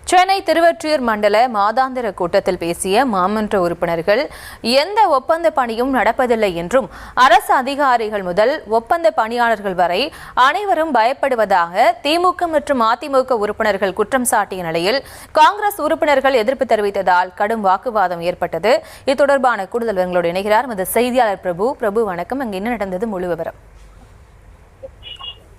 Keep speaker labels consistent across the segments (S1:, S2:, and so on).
S1: சென்னை திருவொற்றியூர் மண்டல மாதாந்திர கூட்டத்தில் பேசிய மாமன்ற உறுப்பினர்கள் எந்த ஒப்பந்த பணியும் நடப்பதில்லை என்றும் அரசு அதிகாரிகள் முதல் ஒப்பந்த பணியாளர்கள் வரை அனைவரும் பயப்படுவதாக திமுக மற்றும் அதிமுக உறுப்பினர்கள் குற்றம் சாட்டிய நிலையில் காங்கிரஸ் உறுப்பினர்கள் எதிர்ப்பு தெரிவித்ததால் கடும் வாக்குவாதம் ஏற்பட்டது. இது தொடர்பான கூடுதல் விவரங்களோடு இணைகிறார் நமது செய்தியாளர் பிரபு. வணக்கம். அங்கு என்ன நடந்தது? முழு விவரம்.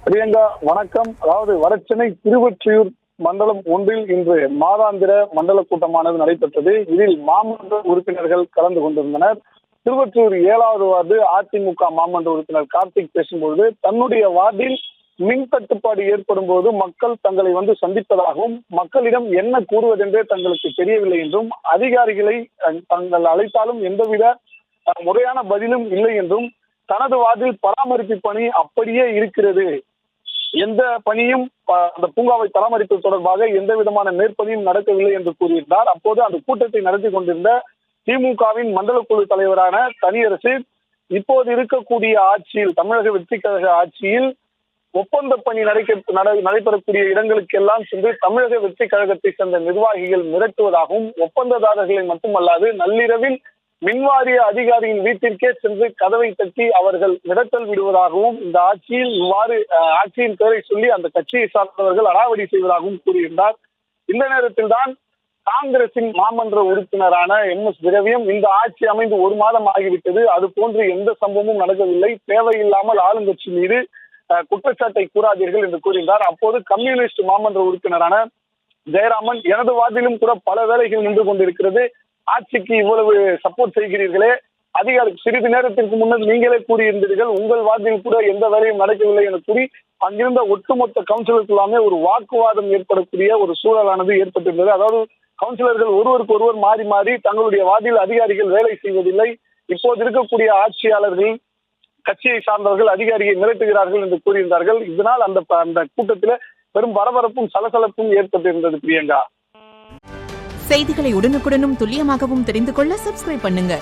S2: பிரியங்கா வணக்கம். அதாவது வடசென்னை திருவொற்றியூர் மண்டலம் ஒன்றில் இன்று மாதாந்திர மண்டல கூட்டமானது நடைபெற்றது. இதில் மாமன்ற உறுப்பினர்கள் கலந்து கொண்டிருந்தனர். திருவொற்றியூர் 7வது வார்டு அதிமுக மாமன்ற உறுப்பினர் கார்த்திக் பேசும்பொழுது தன்னுடைய வார்டில் மின் தட்டுப்பாடு ஏற்படும் போது மக்கள் தங்களை சந்திப்பதாகவும் மக்களிடம் என்ன கூறுவதென்றே தங்களுக்கு தெரியவில்லை என்றும் அதிகாரிகளை தங்கள் அழைத்தாலும் எந்தவித முறையான பதிலும் இல்லை என்றும் தனது வார்டில் பராமரிப்பு பணி அப்படியே இருக்கிறது, எந்த பணியும் அந்த பூங்காவை பராமரிப்பது தொடர்பாக எந்த விதமான மேற்பணியும் நடக்கவில்லை என்று கூறியிருந்தார். அப்போது அந்த கூட்டத்தை நடத்தி கொண்டிருந்த திமுகவின் மண்டல குழு தலைவரான தனியரசு இப்போது இருக்கக்கூடிய ஆட்சியில், தமிழக வெற்றி கழக ஆட்சியில் ஒப்பந்த பணி நடைபெறக்கூடிய இடங்களுக்கெல்லாம் சென்று தமிழக வெற்றி கழகத்தை சேர்ந்த நிர்வாகிகள் மிரட்டுவதாகவும் ஒப்பந்ததாரர்களை மட்டுமல்லாது நள்ளிரவில் மின்வாரிய அதிகாரியின் வீட்டிற்கே சென்று கதவை தட்டி அவர்கள் மிரட்டல் விடுவதாகவும் இந்த ஆட்சியில் இவ்வாறு ஆட்சியின் பெயரை சொல்லி அந்த கட்சியை சார்ந்தவர்கள் அடாவடி செய்வதாகவும் கூறியிருந்தார். இந்த நேரத்தில் தான் காங்கிரசின் மாமன்ற உறுப்பினரான MS திரவியம் இந்த ஆட்சி அமைந்து 1 மாதம் ஆகிவிட்டது, அது போன்று எந்த சம்பவமும் நடக்கவில்லை, தேவையில்லாமல் ஆளுங்கட்சி மீது குற்றச்சாட்டை கூறாதீர்கள் என்று கூறினார். அப்போது கம்யூனிஸ்ட் மாமன்ற உறுப்பினரான ஜெயராமன், எனது வார்டிலும் கூட பல வேலைகள் நின்று கொண்டிருக்கிறது, ஆட்சிக்கு இவ்வளவு சப்போர்ட் செய்கிறீர்களே, அதிகாரி சிறிது நேரத்திற்கு முன்னர் நீங்களே கூறியிருந்தீர்கள் உங்கள் வார்டில் கூட எந்த வேலையும் நடக்கவில்லை என கூறி அங்கிருந்த ஒட்டுமொத்த கவுன்சிலருக்கு எல்லாமே ஒரு வாக்குவாதம் ஏற்படக்கூடிய ஒரு சூழலானது ஏற்பட்டிருந்தது. அதாவது கவுன்சிலர்கள் ஒருவருக்கு ஒருவர் மாறி மாறி தங்களுடைய வார்டில் அதிகாரிகள் வேலை செய்வதில்லை, இப்போது இருக்கக்கூடிய ஆட்சியாளர்கள் கட்சியை சார்ந்தவர்கள் அதிகாரியை மிரட்டுகிறார்கள் என்று கூறியிருந்தார்கள். இதனால் அந்த கூட்டத்தில் பெரும் பரபரப்பும் சலசலப்பும் ஏற்பட்டிருந்தது. பிரியங்கா,
S3: செய்திகளை உடனுக்குடனும் துல்லியமாகவும் தெரிந்து கொள்ள சப்ஸ்கிரைப் பண்ணுங்க.